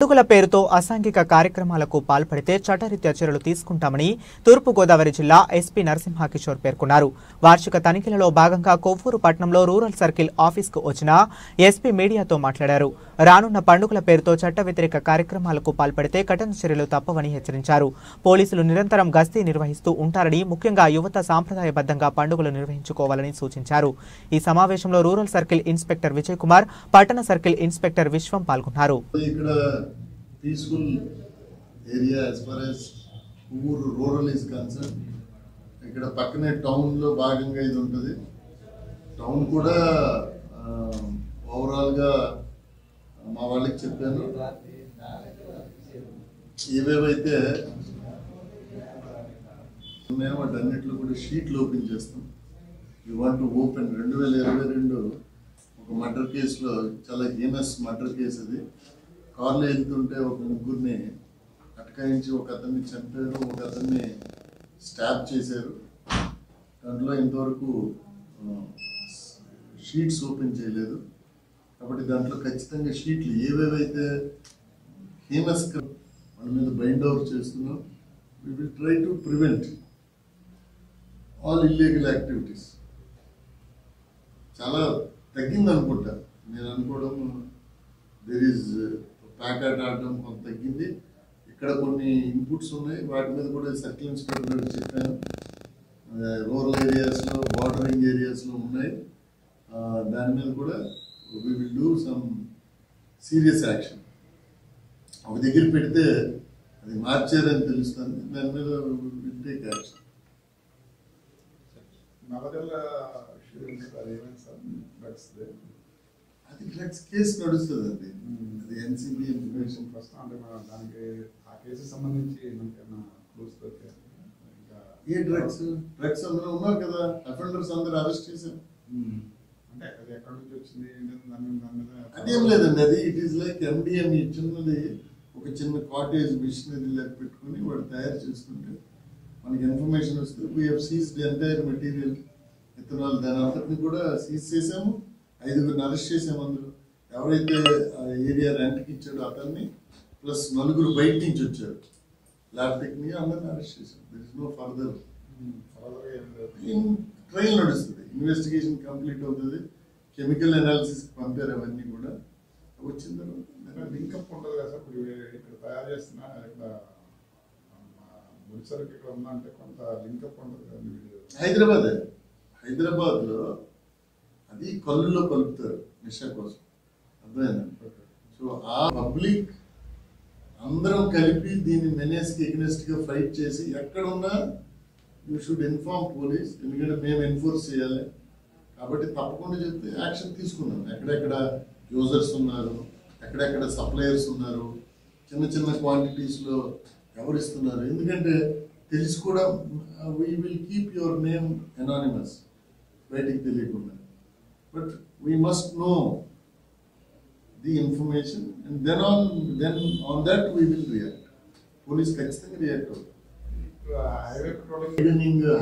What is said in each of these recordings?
పండుగల పేరుతో అసాంఘిక కార్యక్రమాలకు పాల్పడితే చట్టరీత్యా చర్యలు తీసుకుంటామని తూర్పు గోదావరి జిల్లా ఎస్పీ నరసింహకిషోర్ పేర్కొన్నారు. వార్షిక తనిఖీలలో భాగంగా కొవ్వూరు పట్టణంలో రూరల్ సర్కిల్ ఆఫీస్కు వచ్చిన ఎస్పీ మీడియాతో మాట్లాడారు. రానున్న పండుగల పేరుతో చట్ట వ్యతిరేక కార్యక్రమాలకు పాల్పడితే కఠిన చర్యలు తప్పవని హెచ్చరించారు. పోలీసులు నిరంతరం గస్తీ నిర్వహిస్తూ ఉంటారని, ముఖ్యంగా యువత సాంప్రదాయబద్ధంగా పండుగలు నిర్వహించుకోవాలని సూచించారు. ఈ సమావేశంలో rural circle inspector Vijay Kumar, పట్టణ సర్కిల్ ఇన్స్పెక్టర్ విశ్వం పాల్గొన్నారు. Peaceful area as far as rural is concerned. ఇక్కడ పక్కనే టౌన్ లో భాగంగా ఇది ఉంటుంది. టౌన్ కూడా ఓవరాల్ గా మా వాళ్ళకి చెప్పాను, ఏవేవైతే ఉన్నాయో వాటన్నిటిలో కూడా షీట్లు ఓపెన్ చేస్తాం. యూ వాంట్ టు ఓపెన్ 2022 ఒక మర్డర్ కేసులో, చాలా హీనస్ మర్డర్ కేసు అది. కార్లో వెళ్తుంటే ఒక ముగ్గురిని అటకాయించి ఒక అతన్ని చంపారు, ఒక అతన్ని స్టాప్ చేశారు. దాంట్లో ఇంతవరకు షీట్స్ ఓపెన్ చేయలేదు. కాబట్టి దాంట్లో ఖచ్చితంగా షీట్లు ఏవేవైతే హీనస్ మన మీద బైండ్ ఓవర్ చేస్తున్నాం. We will try to prevent all illegal activities. చాలా తగ్గింది అనుకుంటా, నేను అనుకోవడం. దేర్ ఈజ్ ప్యాకెట్ ఆడడం కొంత తగ్గింది. ఇక్కడ కొన్ని ఇన్పుట్స్ ఉన్నాయి, వాటి మీద కూడా సర్కిల్ ఇన్స్పెక్టర్ గారికి చెప్పాను. రూరల్ ఏరియాస్లో, బార్డరింగ్ ఏరియాస్లో ఉన్నాయి. దాని మీద కూడా we will do some serious action. ఒక దగ్గర పెడితే అది మార్చారని తెలుస్తుంది, దాని మీద విల్ టేక్ యాక్షన్. అది డ్రగ్స్ కేసు నడుస్తుంది అండి. అది ఎన్సీబీ ఇన్ఫర్మేషన్ ఫస్ట్ అంటే దానికి ఆ కేసు సంబంధించి ఏ డ్రగ్స్ అందరూ ఉన్నారు కదా, అఫెండర్స్ అందరూ అరెస్ట్ చేశారు. అంటే అది ఎక్కడి నుంచి వచ్చింది అదేం లేదండి. అది ఇట్ ఈస్ లైక్ ఎండిఎంఈ చిన్నది, ఒక చిన్న కాటేజ్ మిషనరీ లాగా పెట్టుకుని వాడు తయారు చేసుకుంటే మనకి ఇన్ఫర్మేషన్ వస్తే we have seized entire material, ethanol, దాని అంతటిని కూడా సీజ్ చేసాము. 5గురిని అరెస్ట్ చేసాము. అందులో ఎవరైతే ఏరియా రెంట్కి ఇచ్చాడో అతన్ని ప్లస్ 4 బయట నుంచి వచ్చారు ల్యాబ్ టెక్నిక్, అందరిని అరెస్ట్ చేసాం. There is no further trial నడుస్తుంది. ఇన్వెస్టిగేషన్ కంప్లీట్ అవుతుంది. కెమికల్ అనాలిసిస్ పంపారు. అవన్నీ కూడా వచ్చిన తర్వాత లింకప్ ఉంటుంది కదా సార్. ఇప్పుడు ఇక్కడ తయారు చేస్తున్నా ఇక్కడ ముడిసరికి ఇక్కడ ఉందంటే కొంత లింకప్ ఉంటుంది కదా. హైదరాబాద్లో అది కళ్ళులో కలుపుతారు నిషా కోసం, అర్థమైందండి. సో ఆ పబ్లిక్ అందరం కలిపి దీన్ని మెనేస్కి ఎగ్నెస్ట్గా ఫైట్ చేసి ఎక్కడున్నా యూ షుడ్ ఇన్ఫార్మ్ పోలీస్, ఎందుకంటే మేము ఎన్ఫోర్స్ చేయాలి. కాబట్టి తప్పకుండా చెప్తే యాక్షన్ తీసుకున్నాం. ఎక్కడెక్కడ యూజర్స్ ఉన్నారు, ఎక్కడెక్కడ సప్లయర్స్ ఉన్నారు, చిన్న క్వాంటిటీస్లో ఎవరు ఇస్తున్నారు. ఎందుకంటే తెలిసి కూడా we will keep your name anonymous, బయటికి తెలియకుండా. But we must know the information and then on that we will react. Police ఖచ్చితంగా రియాక్ట్ అవుతుంది.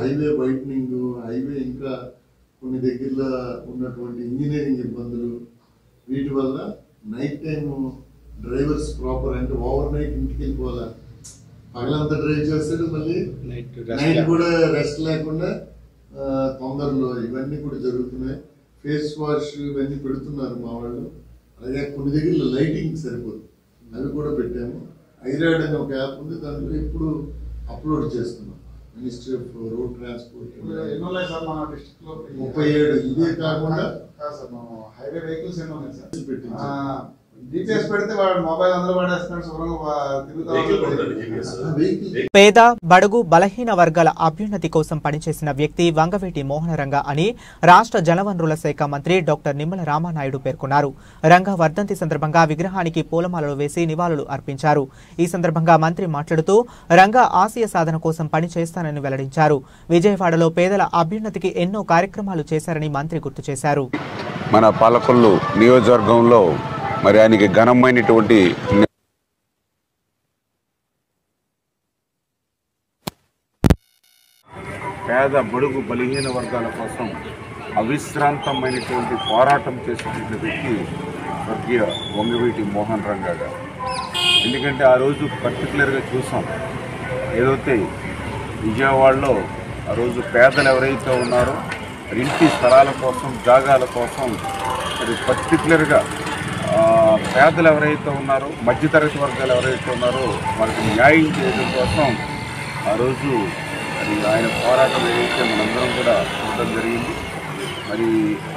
హైవే వైడనింగ్, హైవే ఇంకా కొన్ని దగ్గరలో ఉన్నటువంటి ఇంజనీరింగ్ ఇబ్బందులు, వీటి వల్ల నైట్ టైం డ్రైవర్స్ ప్రాపర్ అంటే ఓవర్ నైట్ ఇంటికి వెళ్ళిపోవాలా, పగలంతా డ్రైవ్ చేస్తాడు, మళ్ళీ నైట్ కూడా రెస్ట్ లేకుండా తొందరలో ఇవన్నీ కూడా జరుగుతున్నాయి. ఫేస్ వాష్ ఇవన్నీ పెడుతున్నారు మా వాళ్ళు. అలాగే కొన్ని దగ్గర లైటింగ్ సరిపోదు, అవి కూడా పెట్టాము. ఐరాడ్ అనే ఒక యాప్ ఉంది, దాంట్లో ఇప్పుడు అప్లోడ్ చేస్తున్నాం. Ministry of road transport 37. ఇదే కాకుండా హైవే వెహికల్స్ ఎన్నో ఉన్నాయి సార్. పెట్టించారు. GPS పెడితే వాడు మొబైల్ అందరూ పడేస్తున్నాడు, శుభ్రంగా పేద, బడుగు, బలహీన వర్గాల అభ్యున్నతి కోసం పనిచేసిన వ్యక్తి వంగవీటి మోహనరంగ అని రాష్ట్ర జలవనరుల శాఖ మంత్రి డాక్టర్ నిమ్మల రామానాయుడు పేర్కొన్నారు. రంగ వర్ధంతి సందర్భంగా విగ్రహానికి పూలమాలలు వేసి నివాళులు అర్పించారు. ఈ సందర్భంగా మంత్రి మాట్లాడుతూ రంగ ఆశయ సాధన కోసం పని చేస్తానని వెల్లడించారు. విజయవాడలో పేదల అభ్యున్నతికి ఎన్నో కార్యక్రమాలు చేశారని మంత్రి గుర్తు చేశారు. మన పాలకొల్లు నియోజకవర్గంలో మరి ఆయనకి ఘనమైనటువంటి పేద, బడుగు, బలహీన వర్గాల కోసం అవిశ్రాంతమైనటువంటి పోరాటం చేసినటువంటి వ్యక్తి స్వర్గీయ వంగవీటి మోహన్ రంగ గారు. ఎందుకంటే ఆ రోజు పర్టికులర్గా చూసాం. ఏదైతే విజయవాడలో ఆ రోజు పేదలు ఎవరైతే ఉన్నారో ఇంటి స్థలాల కోసం, జాగాల కోసం, మరి పర్టికులర్గా పేదలు ఎవరైతే ఉన్నారో, మధ్యతరగతి వర్గాలు ఎవరైతే ఉన్నారో వాళ్ళకి న్యాయం చేయడం కోసం ఆ రోజు మరి ఆయన పోరాటం ఏదైతే మనందరం కూడా చూడడం జరిగింది. మరి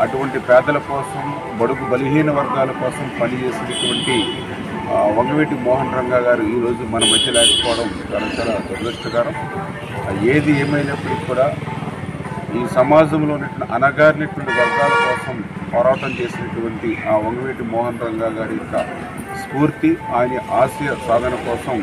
అటువంటి పేదల కోసం, బడుగు బలహీన వర్గాల కోసం పనిచేసినటువంటి వంగవీటి మోహన్ రంగా గారు ఈరోజు మన మధ్య లేకపోవడం చాలా చాలా దురదృష్టకరం. ఏది ఏమైనప్పటికీ కూడా ఈ సమాజంలో ఉన్నటువంటి అణగారినటువంటి వర్గాల కోసం పోరాటం చేసినటువంటి ఆ వంగవీటి మోహన్ రంగా గారి యొక్క స్ఫూర్తి, ఆయన ఆశయ సాధన కోసం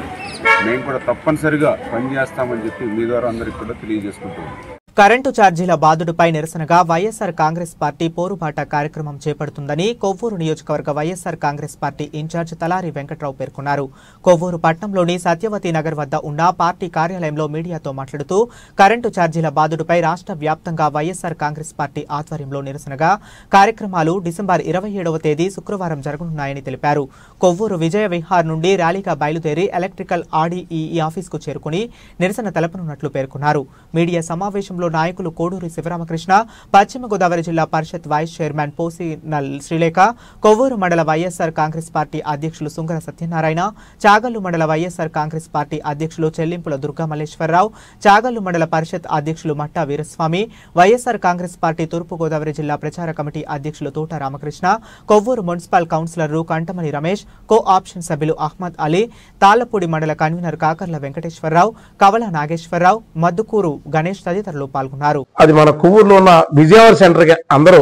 మేము కూడా తప్పనిసరిగా పనిచేస్తామని చెప్పి మీ ద్వారా అందరికీ కూడా తెలియజేసుకుంటున్నాం. కరెంటు ఛార్జీల బాదుడుపై నిరసనగా వైఎస్సార్ కాంగ్రెస్ పార్టీ పోరుబాట కార్యక్రమం చేపడుతుందని కొవ్వూరు నియోజకవర్గ వైఎస్సార్ కాంగ్రెస్ పార్టీ ఇన్ఛార్జ్ తలారి వెంకట్రావు పేర్కొన్నారు. కొవ్వూరు పట్టణంలోని సత్యవతి నగర్ వద్ద ఉన్న పార్టీ కార్యాలయంలో మీడియాతో మాట్లాడుతూ కరెంటు ఛార్జీల బాదుడుపై రాష్ట్ర వ్యాప్తంగా వైఎస్సార్ కాంగ్రెస్ పార్టీ ఆధ్వర్యంలో నిరసనగా కార్యక్రమాలు డిసెంబర్ 27వ తేదీ శుక్రవారం జరగనున్నాయని తెలిపారు. కొవ్వూరు విజయ విహార్ నుండి ర్యాలీగా బయలుదేరి ఎలక్ట్రికల్ ఆర్డీఈ ఆఫీస్కు చేరుకుని నిరసన తెలపనున్నట్లు పేర్కొన్నారు. మీడియా సమావేశంలో నాయకులు కోడూరి శివరామకృష్ణ, పశ్చిమ గోదావరి జిల్లా పరిషత్ వైస్ చైర్మన్ పోసినల్ శ్రీలేఖ, కొవ్వూరు మండల వైఎస్సార్ కాంగ్రెస్ పార్టీ అధ్యక్షులు సుంగర సత్యనారాయణ, చాగల్లు మండల వైఎస్సార్ కాంగ్రెస్ పార్టీ అధ్యక్షులు చెల్లింపుల దుర్గా మల్లేశ్వరరావు, చాగల్లు మండల పరిషత్ అధ్యక్షులు మట్టా వీరస్వామి, వైఎస్సార్ కాంగ్రెస్ పార్టీ తూర్పు గోదావరి జిల్లా ప్రచార కమిటీ అధ్యక్షులు తోట రామకృష్ణ, కొవ్వూరు మున్సిపల్ కౌన్సిలర్లు కంటమణి రమేష్, కో ఆప్షన్ సభ్యులు అహ్మద్ అలీ, తాళ్లపూడి మండల కన్వీనర్ కాకర్ల వెంకటేశ్వరరావు, కవల నాగేశ్వరరావు, మద్దుకూరు గణేష్ తదితరులు పాల్గొన్నారు. అది మన కొవ్వూరులో ఉన్న విజయవాడ సెంటర్ కి అందరూ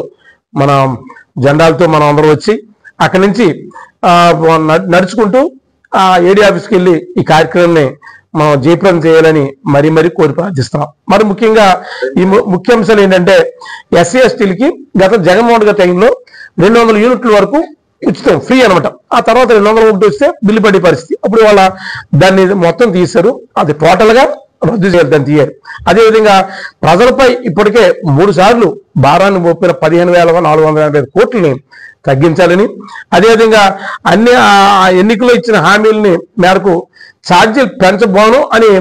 మన జెండాలతో మనం అందరూ వచ్చి అక్కడి నుంచి నడుచుకుంటూ ఏడీ ఆఫీస్కి వెళ్ళి ఈ కార్యక్రమాన్ని మనం జయప్రదం చేయాలని మరీ కోరి ప్రార్థిస్తున్నాం. మరి ముఖ్యంగా ఈ ముఖ్యాంశాలు ఏంటంటే ఎస్సీ ఎస్టీలకి గత జగన్మోహన్ గారి టైంలో 200 యూనిట్ల వరకు ఉచితం, ఫ్రీ అనమాట. ఆ తర్వాత 201 వస్తే బిల్లు పడే పరిస్థితి. అప్పుడు వాళ్ళ దాన్ని మొత్తం తీశారు. అది టోటల్ గా రద్దు చేయాలి, దాన్ని తీయాలి. అదేవిధంగా ప్రజలపై ఇప్పటికే 3 సార్లు భారాన్ని మోపిన 15,485 కోట్లని తగ్గించాలని, అదేవిధంగా అన్ని ఎన్నికల్లో ఇచ్చిన హామీలని మేరకు ఛార్జీలు పెంచబోను అని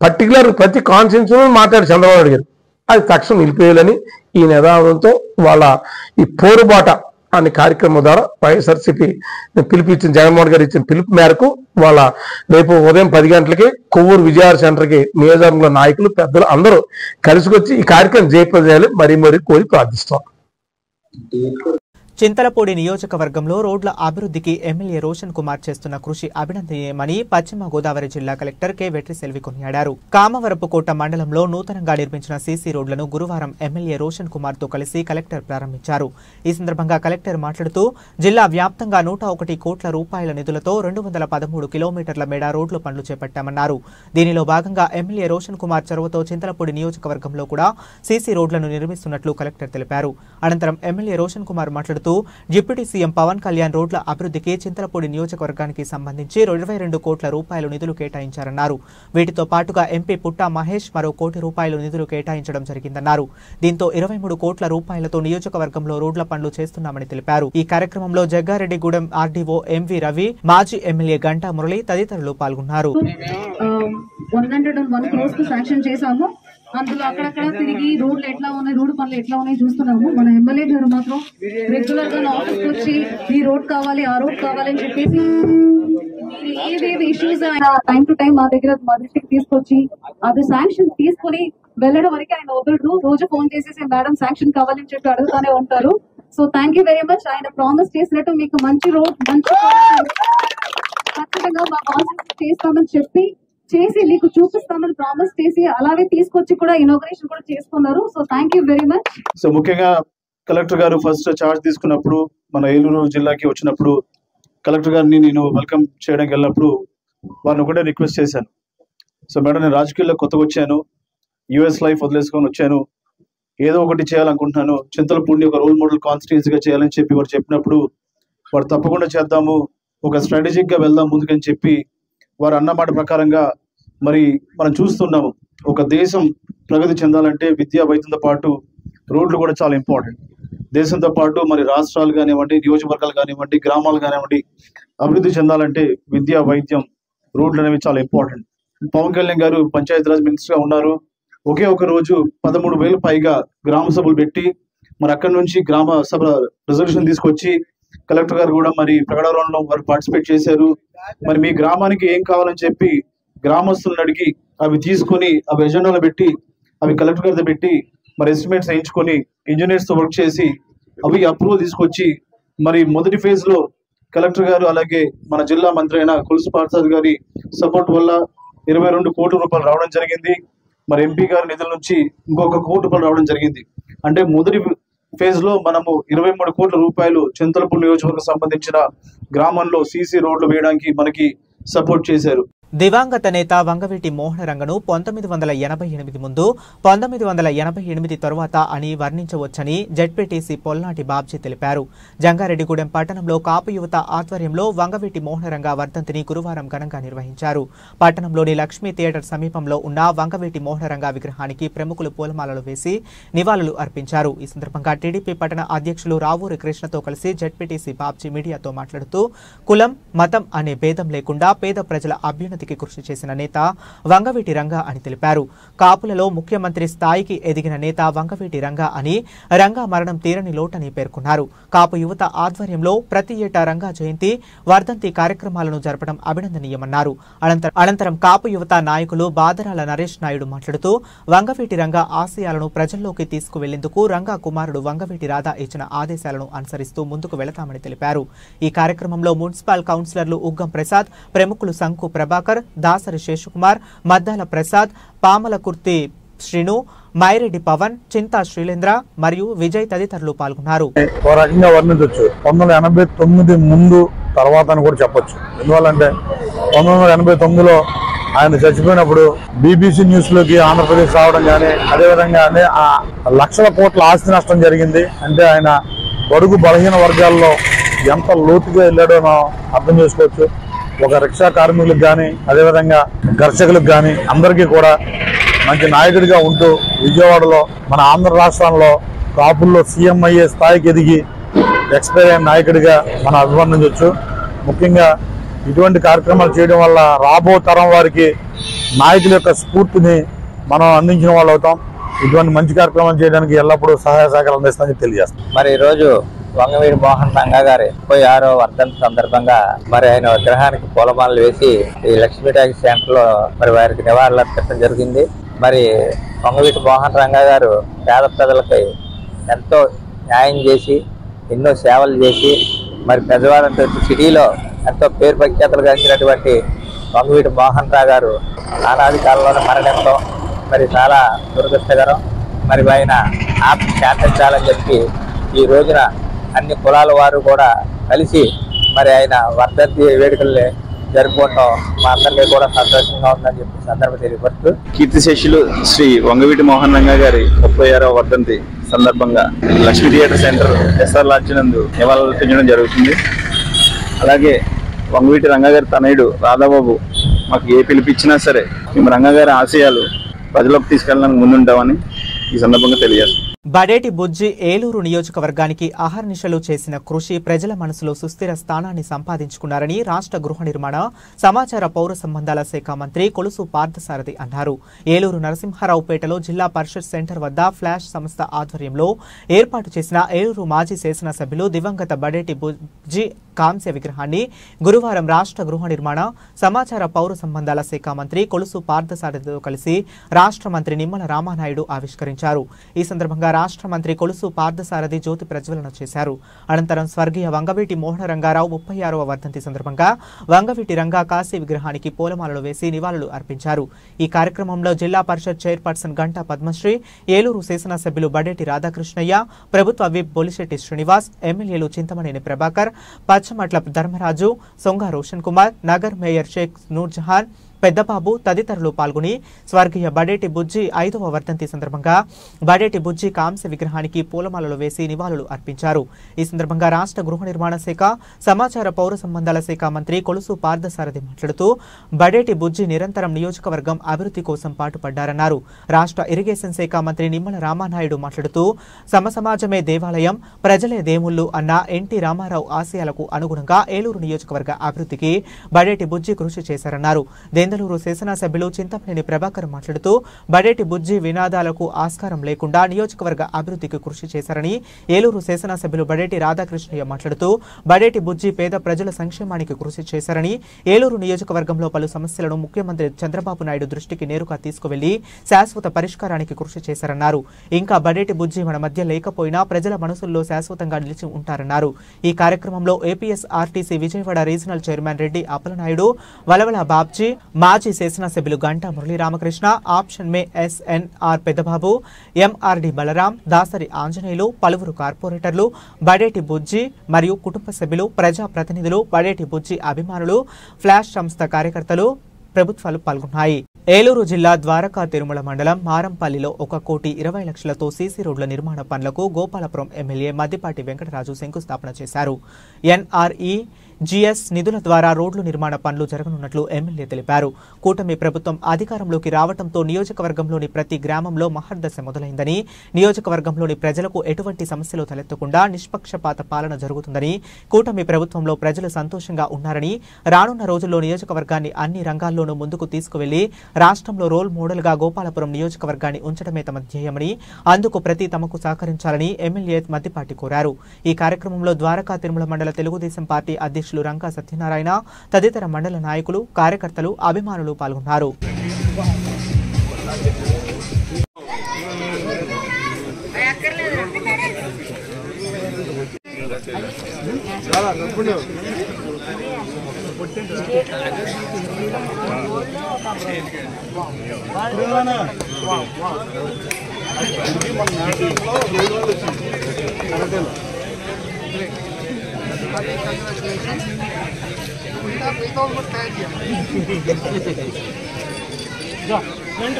పర్టికులర్ ప్రతి కాన్స్టిట్యూన్సీ మాట్లాడి చంద్రబాబు నాయుడు గారు అది తక్షణం నిలిపేయాలని ఈ నినాదంతో వాళ్ళ ఈ పోరుబాట అనే కార్యక్రమం ద్వారా వైఎస్ఆర్సీపీ పిలిపించిన జగన్మోహన్ గారు ఇచ్చిన పిలుపు మేరకు వాళ్ళ రేపు ఉదయం 10 గంటలకి కొవ్వూరు విజయవాడ సెంటర్కి నియోజకవర్గంలో నాయకులు, పెద్దలు అందరూ కలిసికొచ్చి ఈ కార్యక్రమం జయప్రదం చేయాలి మరీ కోరి ప్రార్థిస్తాం. చింతలపూడి నియోజకవర్గంలో రోడ్ల అభివృద్ధికి ఎమ్మెల్యే రోషన్ కుమార్ చేస్తున్న కృషి అభినందనీయమని పశ్చిమ గోదావరి జిల్లా కలెక్టర్ కె వెట్రిసెల్వి కొనియాడారు. కామవరపుకోట మండలంలో నూతనంగా నిర్మించిన సీసీ రోడ్లను గురువారం ఎమ్మెల్యే రోషన్ కుమార్ తో కలిసి కలెక్టర్ ప్రారంభించారు. ఈ సందర్భంగా కలెక్టర్ మాట్లాడుతూ జిల్లా వ్యాప్తంగా 101 కోట్ల రూపాయల నిధులతో 213 కిలోమీటర్ల మేడ రోడ్లు పనులు చేపట్టామన్నారు. దీనిలో భాగంగా ఎమ్మెల్యే రోషన్ కుమార్ చొరవతో చింతలపూడి నియోజకవర్గంలో కూడా సీసీ రోడ్లను నిర్మిస్తున్నట్లు కలెక్టర్ తెలిపారు. అనంతరం ఎమ్మెల్యే రోషన్ కుమార్ మాట్లాడుతూ డిప్యూటీ సీఎం పవన్ కళ్యాణ్ రోడ్ల అభివృద్ధికి చింతలపూడి నియోజకవర్గానికి సంబంధించి 22 కోట్ల రూపాయలు నిధులు కేటాయించారన్నారు. వీటితో పాటుగా ఎంపీ పుట్టా మహేష్ మరో 1 కోటి రూపాయలు నిధులు కేటాయించడం జరిగిందన్నారు. దీంతో 23 కోట్ల రూపాయలతో నియోజకవర్గంలో రోడ్ల పనులు చేస్తున్నామని తెలిపారు. ఈ కార్యక్రమంలో జగ్గారెడ్డిగూడెం ఆర్డీఓ ఎంవి రవి, మాజీ ఎమ్మెల్యే గంటా మురళి తదితరులు పాల్గొన్నారు. 101 crores శాంక్షన్ చేశాము. అందులో అక్కడక్కడ తిరిగి రోడ్లు ఎట్లా ఉన్నాయి, రోడ్డు పనులు ఎట్లా ఉన్నాయి చూస్తున్నాము. మన ఎమ్మెల్యే గారు మాత్రం రెగ్యులర్ గా ఆఫీస్కి వచ్చి ఈ రోడ్ కావాలి, ఆ రోడ్ కావాలి అని చెప్పేసి ఏవేవి ఇష్యూస్ టైం టు టైం మా దృష్టికి తీసుకొచ్చి అది శాంక్షన్ తీసుకుని వెళ్ళడం వరకు ఆయన వదలడు. రోజు ఫోన్ చేసేసి మేడం శాంక్షన్ కావాలని చెప్పి అడుగుతానే ఉంటారు. So thank you very much. ఆయన ప్రామిస్ చేసినట్టు మీకు మంచి రోడ్, మంచి ఖచ్చితంగా మా కాన్సెప్ట్ చేస్తామని చెప్పి చేసి మీకు చూపిస్తామని ప్రామిస్ చేసి అలాగే తీసుకొచ్చి కూడా ఇనాగరేషన్ కూడా చేసుకున్నారు. So thank you very much. So ముఖ్యంగా కలెక్టర్ గారు ఫస్ట్ చార్జ్ తీసుకున్నప్పుడు మన ఏలూరు జిల్లాకి వచ్చినప్పుడు కలెక్టర్ గారిని నేను వెల్కమ్ చేయడానికి వెళ్ళినప్పుడు వారిని ఒకటే రిక్వెస్ట్ చేశాను. సో మేడం, నేను రాజకీయాల్లో కొత్తగా వచ్చాను, యుఎస్ లైఫ్ వదిలేసుకొని వచ్చాను, ఏదో ఒకటి చేయాలనుకుంటున్నాను, చింతలపూడిని ఒక రోల్ మోడల్ కాన్స్టిట్యున్సీగా చేయాలని చెప్పి వారు చెప్పినప్పుడు వారు తప్పకుండా చేద్దాము, ఒక స్ట్రాటజిక్ గా వెళ్దాం ముందుకని చెప్పి వారు అన్నమాట ప్రకారంగా మరి మనం చూస్తున్నాము. ఒక దేశం ప్రగతి చెందాలంటే విద్యా వైద్యంతో పాటు రోడ్లు కూడా చాలా ఇంపార్టెంట్. దేశంతో పాటు మరి రాష్ట్రాలు కానివ్వండి, నియోజకవర్గాలు కానివ్వండి, గ్రామాలు కానివ్వండి అభివృద్ధి చెందాలంటే విద్యా వైద్యం రోడ్లు అనేవి చాలా ఇంపార్టెంట్. పవన్ కళ్యాణ్ గారు పంచాయతీరాజ్ మినిస్టర్ గా ఉన్నారు. ఒకే ఒక రోజు 13,000 పైగా గ్రామ సభలు పెట్టి మరి అక్కడి నుంచి గ్రామ సభ రిజల్యూషన్ తీసుకొచ్చి కలెక్టర్ గారు కూడా మరి ప్రకటనలో వారు పార్టిసిపేట్ చేశారు. మరి మీ గ్రామానికి ఏం కావాలని చెప్పి గ్రామస్తులను అడిగి అవి తీసుకొని అవి ఎజెండాలో పెట్టి అవి కలెక్టర్ గారితో పెట్టి మరి ఎస్టిమేట్స్ వేయించుకొని ఇంజనీర్స్ తో వర్క్ చేసి అవి అప్రూవల్ తీసుకొచ్చి మరి మొదటి ఫేజ్ లో కలెక్టర్ గారు అలాగే మన జిల్లా మంత్రి అయిన కొలుసు పార్థసారథి గారి సపోర్ట్ వల్ల 22 కోట్ల రూపాయలు రావడం జరిగింది. మరి ఎంపీ గారి నిధుల నుంచి ఇంకొక 1 కోటి రూపాయలు రావడం జరిగింది. అంటే మొదటి ఫేజ్ లో మనము 23 కోట్ల రూపాయలు చింతలపూడి నియోజకవర్గం సంబంధించిన గ్రామంలో సీసీ రోడ్లు వేయడానికి మనకి సపోర్ట్ చేశారు. దివంగత నేత వంగవీటి మోహనరంగను 1988 ముందు 1988 తరువాత అని వర్ణించవచ్చని జెడ్పీటీసీ పొల్నాటి బాబ్జీ తెలిపారు. జంగారెడ్డిగూడెం పట్టణంలో కాపు యువత ఆధ్వర్యంలో వంగవీటి మోహనరంగ వర్ధంతిని గురువారం ఘనంగా నిర్వహించారు. పట్టణంలోని లక్ష్మీ థియేటర్ సమీపంలో ఉన్న వంగవీటి మోహనరంగ విగ్రహానికి ప్రముఖులు పూలమాలలు వేసి నివాళులు అర్పించారు. ఈ సందర్భంగా టీడీపీ పట్టణ అధ్యక్షులు రావూరి కృష్ణతో కలిసి జెడ్పీటీసీ బాబ్జీ మీడియాతో మాట్లాడుతూ కులం మతం అనే భేదం లేకుండా పేద ప్రజల అభ్యున్నతి కృషి చేసిన నేత వంగవీటి రంగ అని తెలిపారు. కాపులలో ముఖ్యమంత్రి స్థాయికి ఎదిగిన నేత వంగవీటి రంగ అని, రంగా మరణం తీరని లోటని పేర్కొన్నారు. కాపు యువత ఆధ్వర్యంలో ప్రతి ఏటా రంగా జయంతి వర్ధంతి కార్యక్రమాలను జరపడం అభినందనీయమన్నారు. అనంతరం కాపు యువత నాయకులు బాదరాల నరేష్ నాయుడు మాట్లాడుతూ వంగవీటి రంగ ఆశయాలను ప్రజల్లోకి తీసుకువెళ్లేందుకు రంగా కుమారుడు వంగవీటి రాధా ఇచ్చిన ఆదేశాలను అనుసరిస్తూ ముందుకు వెళతామని తెలిపారు. ఈ కార్యక్రమంలో మున్సిపల్ కౌన్సిలర్లు ఉగ్గం ప్రసాద్, ప్రముఖులు సంకు ప్రభాకర్, దాసరి శేషకుమార్, మద్దాల ప్రసాద్, పామలకుర్తి శ్రీను, మైరెడ్డి పవన్, చింతా శ్రీలేంద్ర మరియు విజయ్ తదితరులు పాల్గొన్నారు. ఓ రకంగా వర్ణించవచ్చు 1989 ముందు తర్వాత అని కూడా చెప్పొచ్చు. ఎందువల్లంటే 1989లో ఆయన చచ్చిపోయినప్పుడు బీబీసీ న్యూస్ లోకి ఆంధ్రప్రదేశ్ రావడం కానీ, అదేవిధంగా లక్షల కోట్ల ఆస్తి నష్టం జరిగింది. అంటే ఆయన బడుగు బలహీన వర్గాల్లో ఎంత లోతుగా వెళ్ళాడో మనం అర్థం చేసుకోవచ్చు. ఒక రిక్షా కార్మికులకు కానీ, అదేవిధంగా దర్శకులకు కానీ అందరికీ కూడా మంచి నాయకుడిగా ఉంటూ విజయవాడలో మన ఆంధ్ర రాష్ట్రంలో కాపుల్లో సీఎం అయ్యే స్థాయికి ఎదిగి ఎక్స్పైర్ అయిన నాయకుడిగా మనం అభివర్ణించవచ్చు. ముఖ్యంగా ఇటువంటి కార్యక్రమాలు చేయడం వల్ల రాబో తరం వారికి నాయకుల యొక్క స్ఫూర్తిని మనం అందించిన వాళ్ళు అవుతాం. ఇటువంటి మంచి కార్యక్రమాలు చేయడానికి ఎల్లప్పుడూ సహాయ సహకారం అందిస్తామని తెలియజేస్తాం. మరి ఈరోజు వంగవీటి మోహన్ రంగ గారి 36వ వర్ధంతి సందర్భంగా మరి ఆయన విగ్రహానికి పూలమాలలు వేసి ఈ లక్ష్మీ టాకీస్ సెంటర్ లో మరి వారికి నివాళులు అర్పించడం జరిగింది. మరి వంగవీటి మోహన్ రంగ గారు పేద ప్రజలపై ఎంతో న్యాయం చేసి ఎన్నో సేవలు చేసి మరి పెద్దవారంతో సిటీలో ఎంతో పేరు ప్రఖ్యాతలు గాంచినటువంటి వంగవీటి మోహన్ రావు గారు అనాది కాలంలోనే మరణించడం మరి చాలా దురదృష్టకరం. మరి ఆయన ఆత్మ శాంతించాలని చెప్పి ఈ రోజున అన్ని కులాల వారు కూడా కలిసి మరి ఆయన వర్ధంతి వేడుకల్ని జరుపుకోవటం మా అందరికీ కూడా సంతోషంగా ఉందని చెప్పి సందర్భం తెలియపరుస్తూ కీర్తిశేషులు శ్రీ వంగవీటి మోహన్ రంగ గారి 36వ వర్ధంతి సందర్భంగా Lakshmi theatre centre SR lodge నందు నివాళులర్పించడం జరుగుతుంది. అలాగే వంగవీటి రంగ గారి తనయుడు రాధాబాబు మాకు ఏ పిలిపించినా సరే మేము రంగ గారి ఆశయాలు ప్రజలకు తీసుకెళ్ళడానికి ముందుంటామని ఈ సందర్భంగా తెలియజేస్తాం. బడేటి బుజ్జి ఏలూరు నియోజకవర్గానికి అహర్నిశలు చేసిన కృషి ప్రజల మనసులో సుస్థిర స్థానాన్ని సంపాదించుకున్నారని రాష్ట్ర గృహ నిర్మాణ సమాచార పౌర సంబంధాల శాఖ మంత్రి కొలుసు పార్థసారథి అన్నారు. ఏలూరు నరసింహారావుపేటలో జిల్లా పరిషత్ సెంటర్ వద్ద ఫ్లాష్ సంస్థ ఆధ్వర్యంలో ఏర్పాటు చేసిన ఏలూరు మాజీ శాసనసభ్యులు దివంగత బడేటి బుజ్జి కాంస్య విగ్రహాన్ని గురువారం రాష్ట్ర గృహ నిర్మాణ సమాచార పౌర సంబంధాల శాఖ మంత్రి కొలుసు పార్థసారథితో కలిసి రాష్ట్ర మంత్రి నిమ్మల రామానాయుడు ఆవిష్కరించారు. ఈ సందర్భంగా రాష్ట్ర మంత్రి కొలుసు పార్థసారథి జ్యోతి ప్రజ్వలన చేశారు. అనంతరం స్వర్గీయ వంగవీటి మోహన రంగారావు 36వ వర్ధంతి సందర్భంగా వంగవీటి రంగా కాశీ విగ్రహానికి పూలమాలలు వేసి నివాళులు అర్పించారు. ఈ కార్యక్రమంలో జిల్లా పరిషత్ చైర్పర్సన్ గంటా పద్మశ్రీ, ఏలూరు శాసనసభ్యులు బడేటి రాధాకృష్ణయ్య, ప్రభుత్వ విప్ బొలిశెట్టి శ్రీనివాస్, ఎమ్మెల్యేలు చింతమనేని ప్రభాకర్, పచ్చమట్ల ధర్మరాజు, సొంగ రోషన్ కుమార్, నగర్ మేయర్ షేక్ నూర్జహాన్, పెద్దబాబు తదితరులు పాల్గొని స్వర్గీయ బడేటి బుజ్జి 5వ వర్ధంతి సందర్భంగా బడేటి బుజ్జి కాంస్య విగ్రహానికి పూలమాలలు వేసి నివాళులు అర్పించారు. ఈ సందర్భంగా రాష్ట్ర గృహ నిర్మాణ శాఖ, సమాచార పౌర సంబంధాల శాఖ మంత్రి కొలుసు పార్థసారథి మాట్లాడుతూ బడేటి బుజ్జి నిరంతరం నియోజకవర్గం అభివృద్ధి కోసం పాటుపడ్డారన్నారు. రాష్ట్ర ఇరిగేషన్ శాఖ మంత్రి నిమ్మల రామానాయుడు మాట్లాడుతూ సమసమాజమే దేవాలయం, ప్రజలే దేవుళ్ళు అన్న ఎన్టీ రామారావు ఆశయాలకు అనుగుణంగా ఏలూరు నియోజకవర్గ అభివృద్ధికి బడేటి బుజ్జి కృషి చేశారన్నారు. దెందలూరు శాసనసభ్యులు చింతమనేని ప్రభాకర్ మాట్లాడుతూ బడేటి బుజ్జి వినాదాలకు ఆస్కారం లేకుండా నియోజకవర్గ అభివృద్ధికి కృషి చేశారని, ఏలూరు శాసనసభ్యులు బడేటి రాధాకృష్ణయ్య మాట్లాడుతూ బడేటి బుజ్జి పేద ప్రజల సంక్షేమానికి కృషి చేశారని, ఏలూరు నియోజకవర్గంలో పలు సమస్యలను ముఖ్యమంత్రి చంద్రబాబు నాయుడు దృష్టికి నేరుగా తీసుకువెళ్లి శాశ్వత పరిష్కారానికి కృషి చేశారన్నారు. ఇంకా బడేటి బుజ్జి మన మధ్య లేకపోయినా ప్రజల మనసుల్లో శాశ్వతంగా నిలిచి ఉంటారన్నారు. ఈ కార్యక్రమంలో APSRTC Vijayawada regional chairman Reddy Appalanaidu, Valavala Babji, మాజీ శాసనసభ్యులు గంటా మురళీ రామకృష్ణ, ఆప్షన్ మే ఎస్ఎన్ఆర్ పెద్దబాబు, ఎంఆర్డి బలరాం, దాసరి ఆంజనేయులు, పలువురు కార్పొరేటర్లు, బడేటి బుజ్జి మరియు కుటుంబ సభ్యులు, ప్రజా ప్రతినిధులు, బడేటి బుజ్జి అభిమానులు, ఫ్లాష్ సంస్థ కార్యకర్తలు ప్రభుత్వాలు పాల్గొన్నాయి. ఏలూరు జిల్లా ద్వారకా తిరుమల మండలం మారంపల్లిలో 1,20,00,000తో సీసీ రోడ్ల నిర్మాణ పనులకు గోపాలపురం ఎమ్మెల్యే మద్దిపాటి వెంకటరాజు శంకుస్థాపన చేశారు. ఎన్ఆర్ఈ జిఎస్ నిధుల ద్వారా రోడ్లు నిర్మాణ పనులు జరగనున్నట్లు ఎమ్మెల్యే తెలిపారు. కూటమి ప్రభుత్వం అధికారంలోకి రావడంతో నియోజకవర్గంలోని ప్రతి గ్రామంలో మహర్దశ మొదలైందని, నియోజకవర్గంలోని ప్రజలకు ఎటువంటి సమస్యలు తలెత్తకుండా నిష్పక్షపాత పాలన జరుగుతుందని, కూటమి ప్రభుత్వంలో ప్రజలు సంతోషంగా ఉన్నారని, రానున్న రోజుల్లో నియోజకవర్గాన్ని అన్ని రంగాల్లోనూ ముందుకు తీసుకువెళ్లి రాష్ట్రంలో రోల్ మోడల్గా గోపాలపురం నియోజకవర్గాన్ని ఉంచడమే తమ ధ్యేయమని, అందుకు ప్రతి తమకు సహకరించాలని ఎమ్మెల్యే మద్దిపాటి కోరారు. ఈ కార్యక్రమంలో ద్వారకా తిరుమల మండల తెలుగుదేశం పార్టీ అధ్యక్షులు రంగా సత్యనారాయణ తదితర మండల నాయకులు, కార్యకర్తలు, అభిమానులు పాల్గొన్నారు.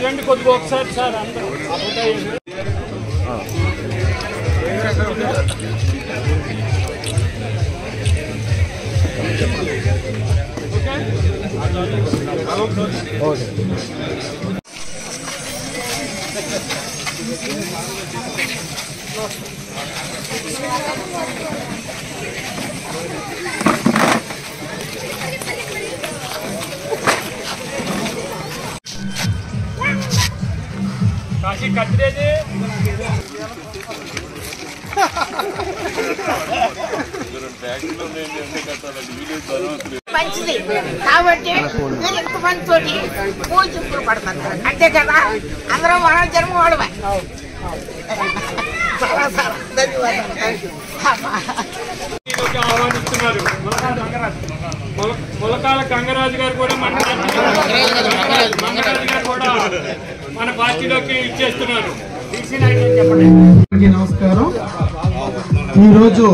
రెండు కొద్దిగా ఒకసారి సార్ అందరూ కాశీ కత్తిరేది మంచిది కాబట్టి మీరు ఎంతమందితో పూజ చెప్పులు పడతారు అంతే కదా. అందరం మన జన్మ వాడవా. ఆహ్వానిస్తున్నారు. ములకాల గంగరాజు గారు కూడా మంగరాజు గారు కూడా మన పార్టీలోకి ఇచ్చేస్తున్నారు. నమస్కారం. ఈరోజు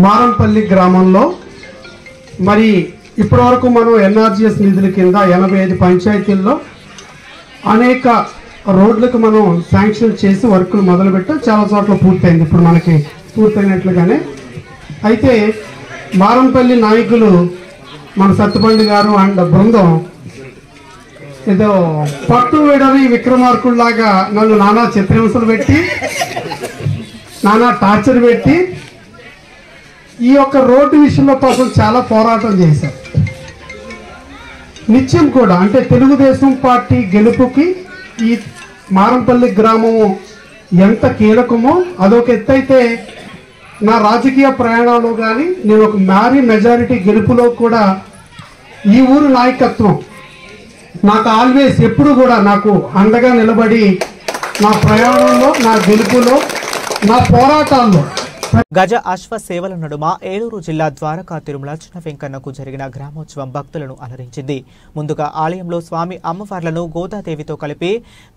మారంపల్లి గ్రామంలో మరి ఇప్పటి వరకు మనం ఎన్ఆర్జిఎస్ నిధుల కింద 85 పంచాయతీల్లో అనేక రోడ్లకు మనం శాంక్షన్ చేసి వర్కులు మొదలుపెట్టాం. చాలా చోట్ల పూర్తయింది, ఇప్పుడు మనకి పూర్తయినట్లుగానే. అయితే మారంపల్లి నాయకులు మన సత్తుబండి గారు అండ్ బృందం ఏదో పట్టు వేడని విక్రమార్కుల్లాగా నన్ను నానా చిత్రహింసలు పెట్టి, నానా టార్చర్ పెట్టి ఈ యొక్క రోడ్డు విషయంలో పాపం చాలా పోరాటం చేశారు. నిత్యం కూడా అంటే తెలుగుదేశం పార్టీ గెలుపుకి ఈ మారంపల్లి గ్రామము ఎంత కీలకమో అదొక ఎత్తైతే, నా రాజకీయ ప్రయాణంలో కానీ నేను ఒక మెజారిటీ గెలుపులో కూడా ఈ ఊరు నాయకత్వం నాకు ఆల్వేస్ ఎప్పుడు కూడా నాకు అండగా నిలబడి నా ప్రయాణంలో, నా గెలుపులో, నా పోరాటాల్లో గజ అశ్వ సేవల నడుమ ఏలూరు జిల్లా ద్వారకా తిరుమల చిన్న వెంకన్నకు జరిగిన గ్రామోత్సవం భక్తులను అలరించింది. ముందుగా ఆలయంలో స్వామి అమ్మవార్లను గోదాదేవితో కలిపి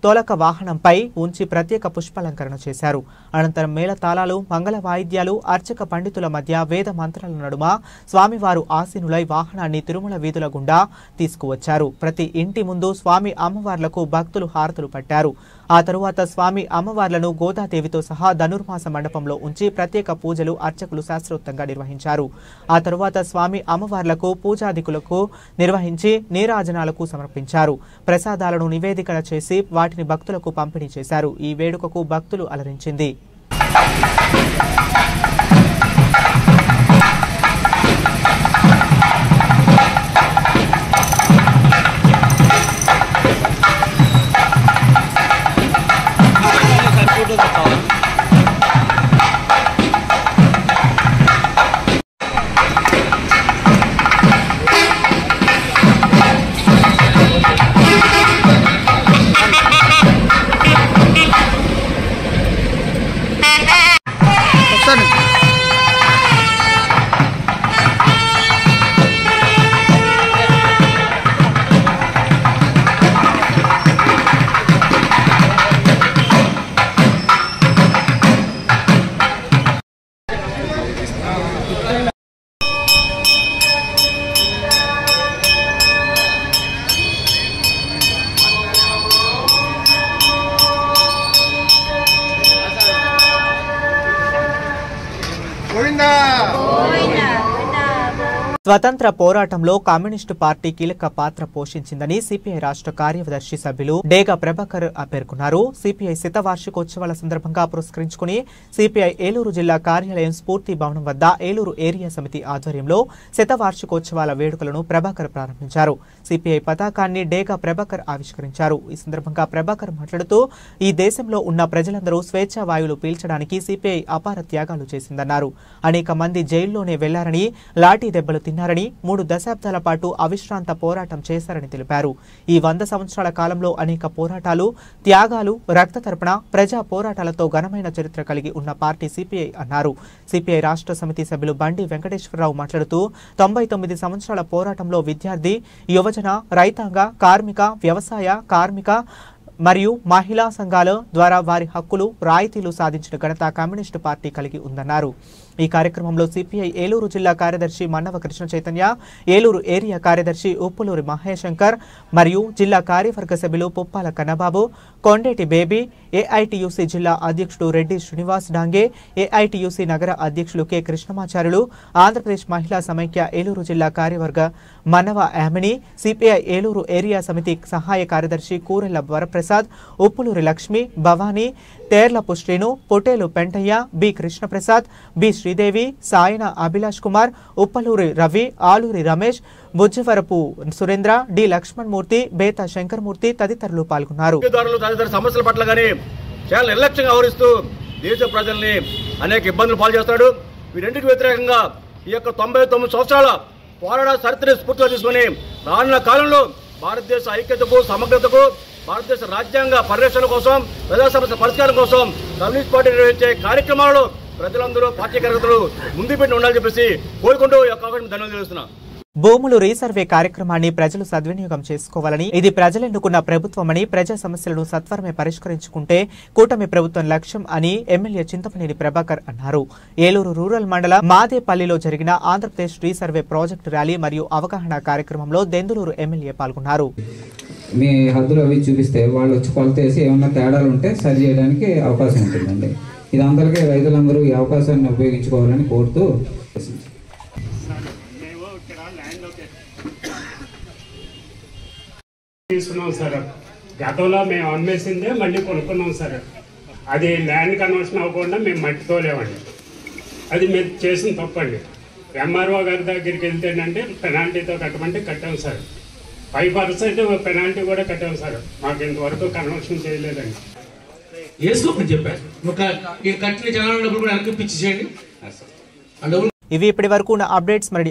తొలక వాహనంపై ఉంచి ప్రత్యేక పుష్పాలంకరణ చేశారు. అనంతరం మేళతాళాలు, మంగళ వాయిద్యాలు, అర్చక పండితుల మధ్య వేద మంత్రాల నడుమ స్వామివారు ఆసీనులై వాహనాన్ని తిరుమల వీధుల గుండా తీసుకువచ్చారు. ప్రతి ఇంటి ముందు స్వామి అమ్మవార్లకు భక్తులు హారతులు పట్టారు. ఆ తరువాత స్వామి అమ్మవార్లను గోదాదేవితో సహా ధనుర్మాస మండపంలో ఉంచి ప్రత్యేక పూజలు అర్చకులు శాస్త్రోక్తంగా నిర్వహించారు. ఆ తరువాత స్వామి అమ్మవార్లకు పూజాదికులకు నిర్వహించి నీరాజనాలకు సమర్పించారు. ప్రసాదాలను నివేదికన చేసి వాటిని భక్తులకు పంపిణీ చేశారు. ఈ వేడుకకు భక్తులు అలరించింది. స్వతంత్ర పోరాటంలో కమ్యూనిస్టు పార్టీ కీలక పాత్ర పోషించిందని సిపిఐ రాష్ట్ర కార్యదర్శి సభ్యులు డేగా ప్రభాకర్ పేర్కొన్నారు. సిపిఐ శతవార్షికోత్సవాల సందర్భంగా పురస్కరించుకుని సిపిఐ ఏలూరు జిల్లా కార్యాలయం స్ఫూర్తి భవనం వద్ద ఏలూరు ఏరియా సమితి ఆధ్వర్యంలో శతవార్షికోత్సవాల వేడుకలను ప్రభాకర్ ప్రారంభించారు. సిపిఐ పతాకాన్ని డేగా ప్రభాకర్ ఆవిష్కరించారు. ఈ సందర్భంగా ప్రభాకర్ మాట్లాడుతూ ఈ దేశంలో ఉన్న ప్రజలందరూ స్వేచ్ఛా వాయువులు పీల్చడానికి సిపిఐ అపార త్యాగాలు చేసిందన్నారు. అనేక మంది జైల్లోనే వెళ్లారని, లాఠీ దెబ్బలు తిన్నారని, 3 దశాబ్దాల పాటు అవిశ్రాంత పోరాటం చేశారని తెలిపారు. ఈ 100 సంవత్సరాల కాలంలో అనేక పోరాటాలు, త్యాగాలు, రక్త తర్పణ, ప్రజా పోరాటాలతో ఘనమైన చరిత్ర కలిగి ఉన్న పార్టీ సిపిఐ అన్నారు. సిపిఐ రాష్ట్ర సమితి సభ్యులు బండి వెంకటేశ్వరరావు మాట్లాడుతూ 99 సంవత్సరాల పోరాటంలో విద్యార్థి, యువజన, రైతాంగ, కార్మిక, వ్యవసాయ, కార్మిక మరియు మహిళా సంఘాల ద్వారా వారి హక్కులు, రాయితీలు సాధించిన ఘనత కమ్యూనిస్టు పార్టీ కలిగి ఉందన్నారు. ఈ కార్యక్రమంలో సిపిఐ ఏలూరు జిల్లా కార్యదర్శి మన్నవ కృష్ణ చైతన్య, ఏలూరు ఏరియా కార్యదర్శి ఉప్పులూరి మహేశంకర్ మరియు జిల్లా కార్యవర్గ సభ్యులు పుప్పాల కన్నబాబు, కొండేటి బేబీ, ఏఐటియుసి జిల్లా అధ్యక్షుడు రెడ్డి శ్రీనివాస్ డాంగే, ఏఐటియుసి నగర అధ్యక్షులు కె కృష్ణమాచార్యులు, ఆంధ్రప్రదేశ్ మహిళా సమైక్య ఏలూరు జిల్లా కార్యవర్గ మన్నవ యామిని, సిపిఐ ఏలూరు ఏరియా సమితి సహాయ కార్యదర్శి Kurella Varaprasad, Uppuluri Lakshmi, Bhavani, Terlapu Srinu, Potelu Pentaiah, B Krishnaprasad, B Sridevi, Sayana Abhilash Kumar, Uppaluri Ravi, Aluri Ramesh, Bujjavarapu Surendra, D Lakshmanamurthy, Betha Shankarmurthy తదితరులు పాల్గొన్నారు. తదితర సమస్యల పట్ల కానీ చాలా నిర్లక్ష్యంగా వ్యవహరిస్తూ దేశ ప్రజల్ని అనేక ఇబ్బందులు పాలు చేస్తాడు. వీరింటికి వ్యతిరేకంగా ఈ యొక్క 99 సంవత్సరాల పోరాట చరిత్రని స్ఫూర్తిగా తీసుకుని రానున్న కాలంలో భారతదేశ ఐక్యతకు, సమగ్రతకు, భారతదేశ రాజ్యాంగ పరిరక్షణ కోసం, ప్రజా సమస్యల పరిష్కారం కోసం కమ్యూనిస్ట్ పార్టీ నిర్వహించే కార్యక్రమాలలో ప్రజలందరూ, పార్టీ కార్యకర్తలు ముందు పెట్టి ఉండాలని చెప్పేసి కోరుకుంటూ ఈ యొక్క అవకాశం ధన్యవాదాలు తెలుస్తున్నాను. భూములు రీసర్వే కార్యక్రమాన్ని ప్రజలు సద్వినియోగం చేసుకోవాలని, ఇది ప్రజలెన్నుకున్న ప్రభుత్వమని, ప్రజా సమస్యలను సత్వరమే పరిష్కరించుకుంటే కూటమి ప్రభుత్వం లక్ష్యం అని ఎమ్మెల్యే చింతమనేని ప్రభాకర్ అన్నారు. ఏలూరు రూరల్ మండల మాదేపల్లిలో జరిగిన ఆంధ్రప్రదేశ్ రీసర్వే ప్రాజెక్టు ర్యాలీ మరియు అవగాహన కార్యక్రమంలో దెందులూరు ఎమ్మెల్యే పాల్గొన్నారు. మీ హద్దులు అవి చూపిస్తే వాళ్ళు వచ్చి కొలతేసి ఏమన్నా తేడాలు ఉంటే సరి చేయడానికి అవకాశం ఉంటుందండి. ఇది అందరికీ రైతులందరూ ఈ అవకాశాన్ని ఉపయోగించుకోవాలని కోరుతూ తీసుకున్నాం సార్. గతంలో మేము అమ్మేసిందే మళ్ళీ కొనుక్కున్నాం సార్. అది ల్యాండ్ కన్వర్షన్ అవ్వకుండా మేము మట్టితోలేమండి. అది మేము చేసిన తప్పండి. ఎంఆర్ఓ గారి దగ్గరికి వెళ్తేనంటే పెనాల్టీతో కట్టమంటే కట్టాం సార్. 5% పెనాల్టీ కూడా కట్టాం సార్. మాకు ఇంతవరకు కన్వర్షన్ చేయలేదండి. వేసుకోమని చెప్పారు. కట్టిన జనాల డబ్బులు కూడా వెనక్కి పిచ్చేయండి. ఇవి ఇప్పటి వరకు ఉన్న అప్డేట్స్. మరి